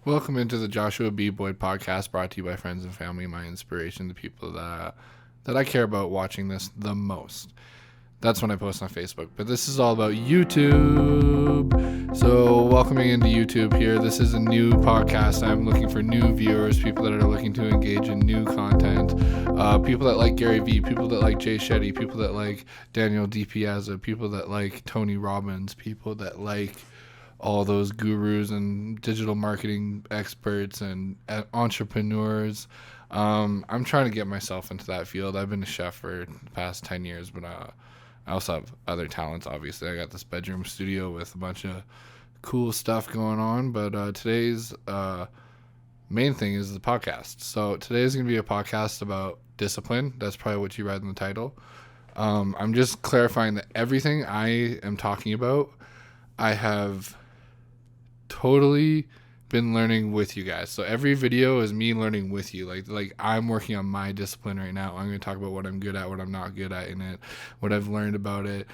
Welcome into the Joshua B. Boyd podcast, brought to you by friends and family, my inspiration, the people that I care about watching this the most. That's when I post on Facebook. But this is all about YouTube. So, welcoming into YouTube here. This is a new podcast. I'm looking for new viewers, people that are looking to engage in new content, people that like Gary Vee, people that like Jay Shetty, people that like Daniel DiPiazza, people that like Tony Robbins, people that like all those gurus and digital marketing experts and entrepreneurs. I'm trying to get myself into that field. I've been a chef for the past 10 years, but I also have other talents, obviously. I got this bedroom studio with a bunch of cool stuff going on, but today's main thing is the podcast. So today's going to be a podcast about discipline. That's probably what you read in the title. I'm just clarifying that everything I am talking about, I have totally been learning with you guys. So every video is me learning with you. Like I'm working on my discipline right now. I'm going to talk about what I'm good at, what I'm not good at in it, what I've learned about it.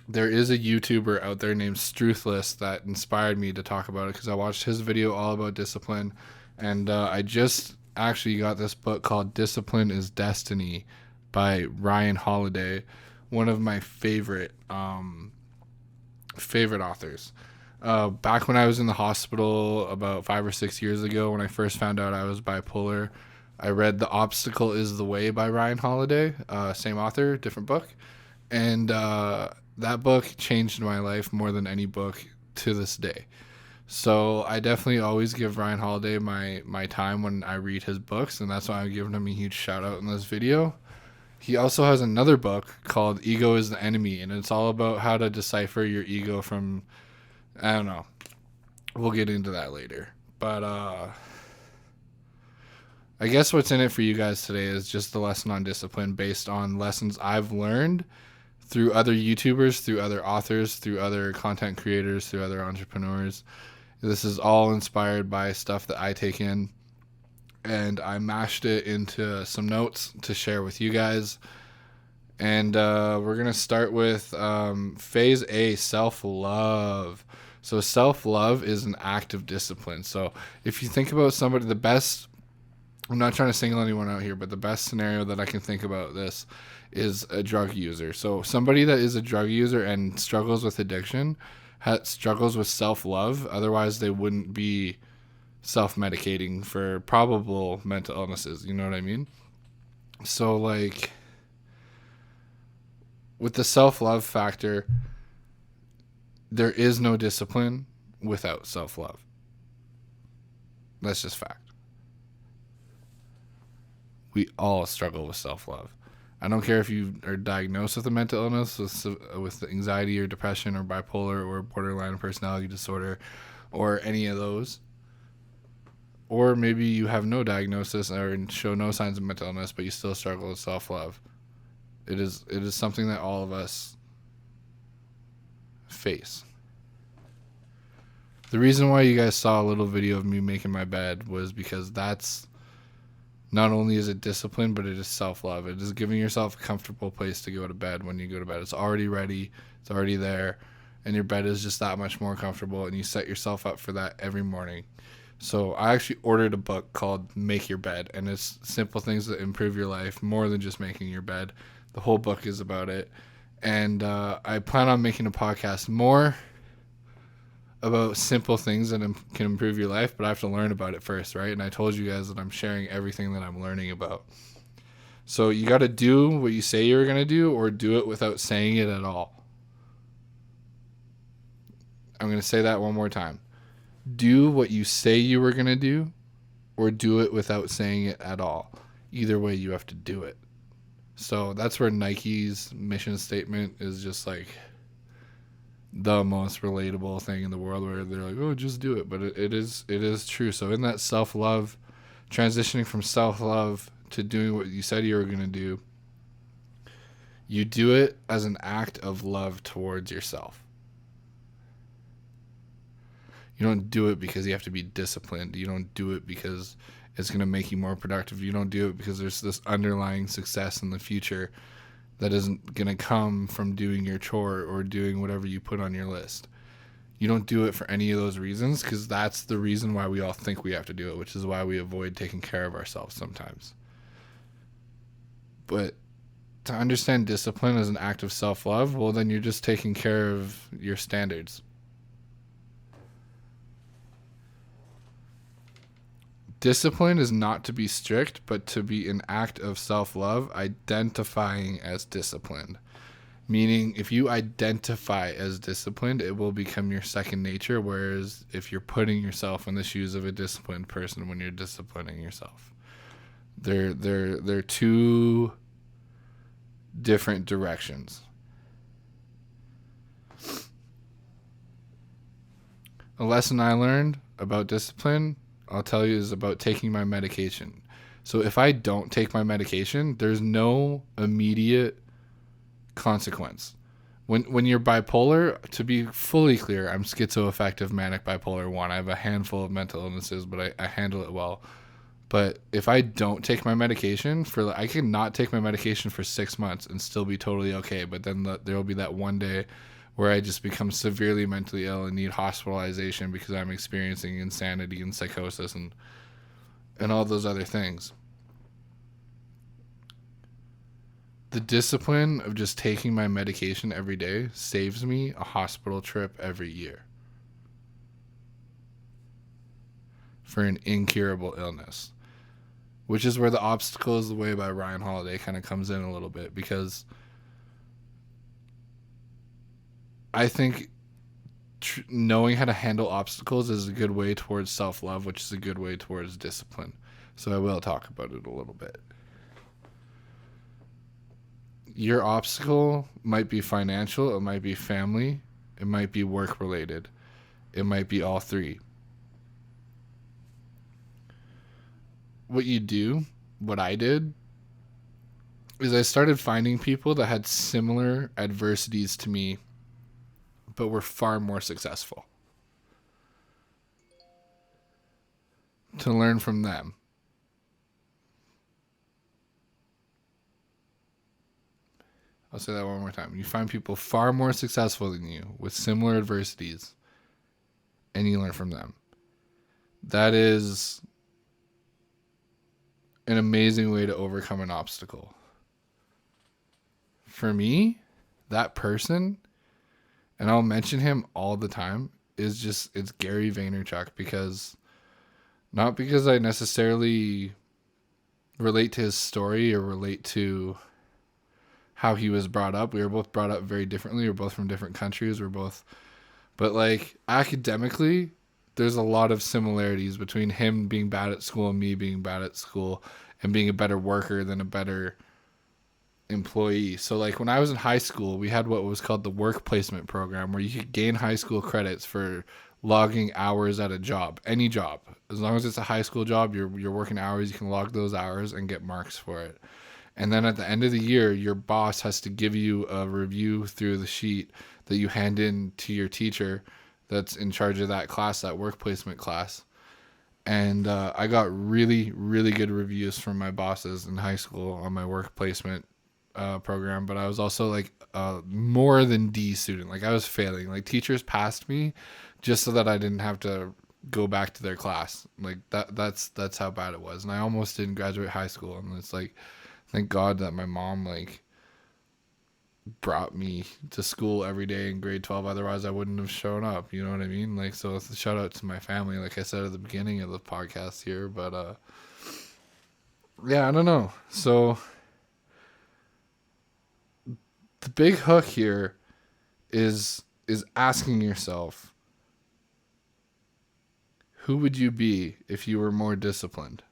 There is a YouTuber out there named Struthless that inspired me to talk about it because I watched his video all about discipline, and I just actually got this book called Discipline is Destiny by Ryan Holiday, one of my favorite authors. Back when I was in the hospital about 5 or 6 years ago, when I first found out I was bipolar, I read The Obstacle is the Way by Ryan Holiday, same author, different book. And that book changed my life more than any book to this day. So I definitely always give Ryan Holiday my time when I read his books, and that's why I'm giving him a huge shout out in this video. He also has another book called Ego is the Enemy, and it's all about how to decipher your ego from, I don't know. We'll get into that later. But I guess what's in it for you guys today is just the lesson on discipline based on lessons I've learned through other YouTubers, through other authors, through other content creators, through other entrepreneurs. This is all inspired by stuff that I take in, and I mashed it into some notes to share with you guys. And we're going to start with phase A, self-love. So self-love is an act of discipline. So if you think about somebody, I'm not trying to single anyone out here, but the best scenario that I can think about this is a drug user. So somebody that is a drug user and struggles with addiction, struggles with self-love, otherwise they wouldn't be self-medicating for probable mental illnesses. You know what I mean? So like with the self-love factor, there is no discipline without self-love. That's just fact. We all struggle with self-love. I don't care if you are diagnosed with a mental illness, with anxiety or depression or bipolar or borderline personality disorder or any of those. Or maybe you have no diagnosis or show no signs of mental illness, but you still struggle with self-love. It is something that all of us face. The reason why you guys saw a little video of me making my bed was because that's not only is it discipline, but it is self-love. It is giving yourself a comfortable place to go to bed when you go to bed. It's already ready. It's already there. And your bed is just that much more comfortable, and you set yourself up for that every morning. So I actually ordered a book called Make Your Bed, and it's simple things that improve your life more than just making your bed. The whole book is about it. And I plan on making a podcast more about simple things that can improve your life, but I have to learn about it first, right? And I told you guys that I'm sharing everything that I'm learning about. So you got to do what you say you're going to do, or do it without saying it at all. I'm going to say that one more time. Do what you say you were going to do, or do it without saying it at all. Either way, you have to do it. So that's where Nike's mission statement is just like the most relatable thing in the world, where they're like, oh, just do it. But it is true. So in that self-love, transitioning from self-love to doing what you said you were going to do, you do it as an act of love towards yourself. You don't do it because you have to be disciplined. You don't do it because it's going to make you more productive. You don't do it because there's this underlying success in the future that isn't going to come from doing your chore or doing whatever you put on your list. You don't do it for any of those reasons, because that's the reason why we all think we have to do it, which is why we avoid taking care of ourselves sometimes. But to understand discipline as an act of self-love, well, then you're just taking care of your standards. Discipline is not to be strict, but to be an act of self-love, identifying as disciplined. Meaning, if you identify as disciplined, it will become your second nature, whereas if you're putting yourself in the shoes of a disciplined person when you're disciplining yourself. They're two different directions. A lesson I learned about discipline, I'll tell you, is about taking my medication. So if I don't take my medication, there's no immediate consequence. When you're bipolar, to be fully clear, I'm schizoaffective manic bipolar 1. I have a handful of mental illnesses, but I handle it well. But if I don't take my medication I can not take my medication for 6 months and still be totally okay. But then there will be that one day where I just become severely mentally ill and need hospitalization because I'm experiencing insanity and psychosis and all those other things. The discipline of just taking my medication every day saves me a hospital trip every year for an incurable illness, which is where The Obstacle is the Way by Ryan Holiday kind of comes in a little bit, because I think knowing how to handle obstacles is a good way towards self-love, which is a good way towards discipline. So I will talk about it a little bit. Your obstacle might be financial, it might be family, it might be work related, it might be all three. What I did, is I started finding people that had similar adversities to me, but were far more successful, to learn from them. I'll say that one more time. You find people far more successful than you with similar adversities, and you learn from them. That is an amazing way to overcome an obstacle. For me, that person, and I'll mention him all the time, it's Gary Vaynerchuk, not because I necessarily relate to his story or relate to how he was brought up. We were both brought up very differently. We're both from different countries. But like academically, there's a lot of similarities between him being bad at school and me being bad at school, and being a better worker than a better employee. So like when I was in high school, we had what was called the work placement program, where you could gain high school credits for logging hours at a job, any job. As long as it's a high school job, you're working hours, you can log those hours and get marks for it. And then at the end of the year, your boss has to give you a review through the sheet that you hand in to your teacher that's in charge of that class, that work placement class. And I got really, really good reviews from my bosses in high school on my work placement program. But I was also like more than D student. Like I was failing. Like teachers passed me just so that I didn't have to go back to their class. Like that's how bad it was. And I almost didn't graduate high school. And it's like, thank God that my mom like brought me to school every day in grade 12. Otherwise I wouldn't have shown up. You know what I mean? Like, so shout out to my family, like I said at the beginning of the podcast here. But yeah, I don't know. So the big hook here is asking yourself, who would you be if you were more disciplined?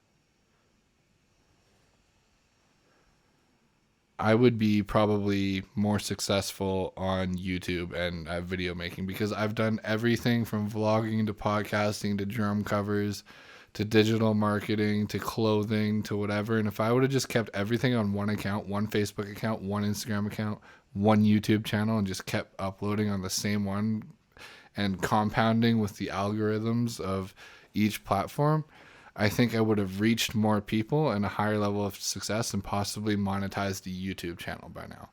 I would be probably more successful on YouTube and at video making, because I've done everything from vlogging to podcasting to drum covers to digital marketing to clothing to whatever. And if I would have just kept everything on one account, one Facebook account, one Instagram account, one YouTube channel, and just kept uploading on the same one and compounding with the algorithms of each platform, I think I would have reached more people and a higher level of success and possibly monetized the YouTube channel by now.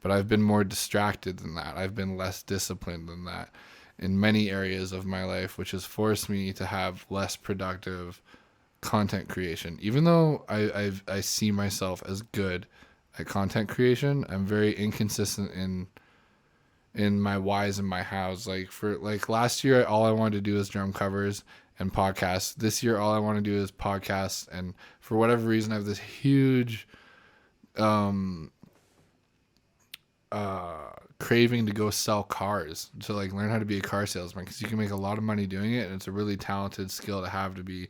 But I've been more distracted than that. I've been less disciplined than that. in many areas of my life, which has forced me to have less productive content creation. Even though I see myself as good at content creation, I'm very inconsistent in my whys and my hows. Like for like last year, all I wanted to do was drum covers and podcasts. This year, all I want to do is podcasts. And for whatever reason, I have this huge craving to go sell cars, to like learn how to be a car salesman, because you can make a lot of money doing it, and it's a really talented skill to have, to be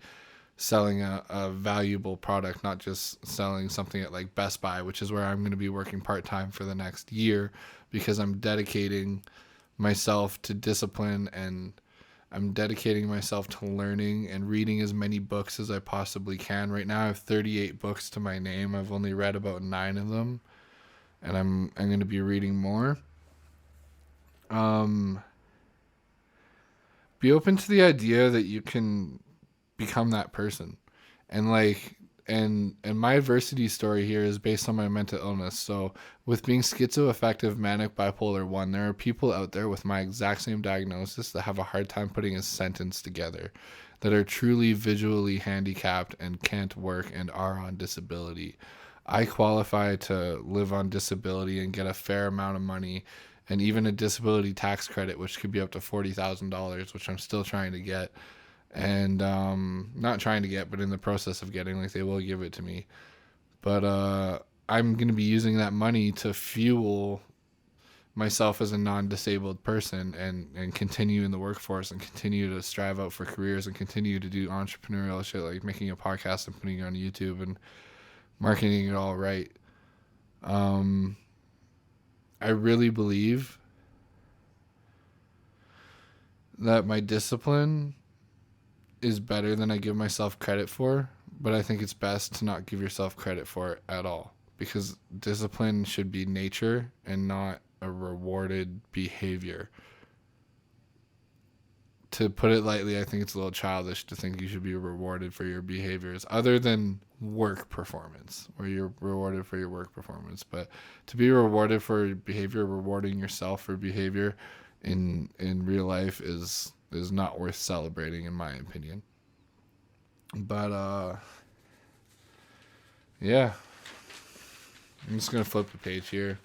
selling a valuable product, not just selling something at like Best Buy, which is where I'm going to be working part-time for the next year, because I'm dedicating myself to discipline, and I'm dedicating myself to learning and reading as many books as I possibly can. Right now I have 38 books to my name. I've only read about 9 of them, and I'm going to be reading more. Be open to the idea that you can become that person. And like and my adversity story here is based on my mental illness. So with being schizoaffective manic bipolar 1, there are people out there with my exact same diagnosis that have a hard time putting a sentence together, that are truly visually handicapped and can't work and are on disability. I qualify to live on disability and get a fair amount of money, and even a disability tax credit, which could be up to $40,000, which I'm still trying to get. And not trying to get, but in the process of getting. Like, they will give it to me, but I'm going to be using that money to fuel myself as a non-disabled person, and continue in the workforce, and continue to strive out for careers, and continue to do entrepreneurial shit, like making a podcast and putting it on YouTube and marketing it all right. I really believe that my discipline is better than I give myself credit for, but I think it's best to not give yourself credit for it at all, because discipline should be nature and not a rewarded behavior. To put it lightly, I think it's a little childish to think you should be rewarded for your behaviors other than work performance, where you're rewarded for your work performance. But to be rewarded for behavior, rewarding yourself for behavior in real life is not worth celebrating, in my opinion. But yeah, I'm just gonna flip the page here.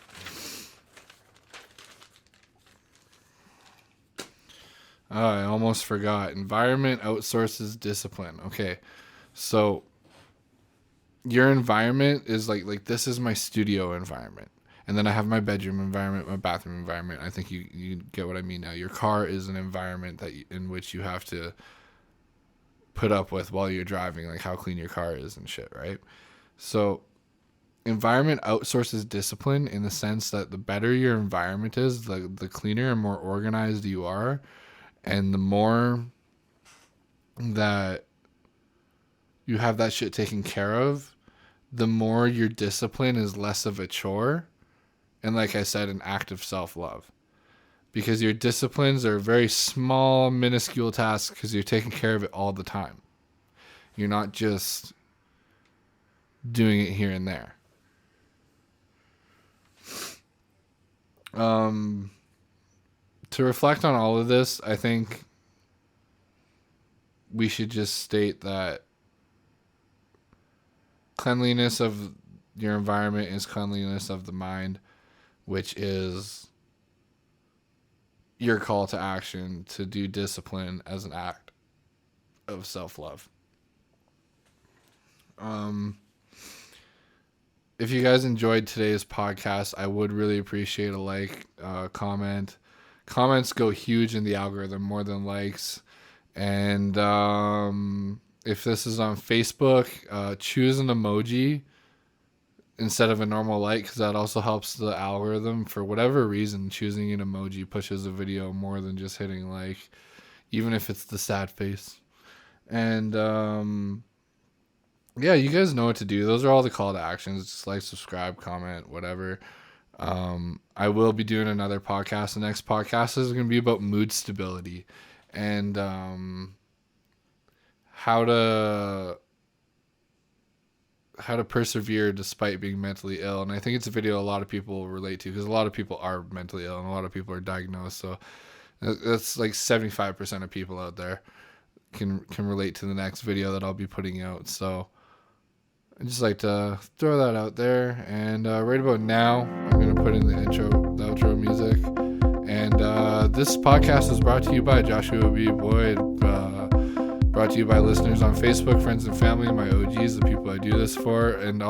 Oh, I almost forgot. Environment outsources discipline. Okay, so your environment is like this is my studio environment, and then I have my bedroom environment, my bathroom environment. I think you get what I mean now. Your car is an environment in which you have to put up with while you're driving, like how clean your car is and shit, right? So environment outsources discipline, in the sense that the better your environment is, the cleaner and more organized you are, and the more that you have that shit taken care of, the more your discipline is less of a chore, and like I said, an act of self-love. Because your disciplines are very small, minuscule tasks, because you're taking care of it all the time. You're not just doing it here and there. To reflect on all of this, I think we should just state that cleanliness of your environment is cleanliness of the mind, which is your call to action to do discipline as an act of self-love. If you guys enjoyed today's podcast, I would really appreciate a like, comment. Comments go huge in the algorithm, more than likes. And if this is on Facebook, choose an emoji instead of a normal like, because that also helps the algorithm. For whatever reason, choosing an emoji pushes a video more than just hitting like, even if it's the sad face. And yeah, you guys know what to do. Those are all the call to actions. Just like, subscribe, comment, whatever. I will be doing another podcast. The next podcast is going to be about mood stability and how to persevere despite being mentally ill. And I think it's a video a lot of people will relate to, because a lot of people are mentally ill and a lot of people are diagnosed. So That's like 75% of people out there can relate to the next video that I'll be putting out. So I just like to throw that out there. And right about now, I'm going to put in the outro music. And this podcast is brought to you by Joshua B. Boyd. Brought to you by listeners on Facebook, friends and family, my OGs, the people I do this for. And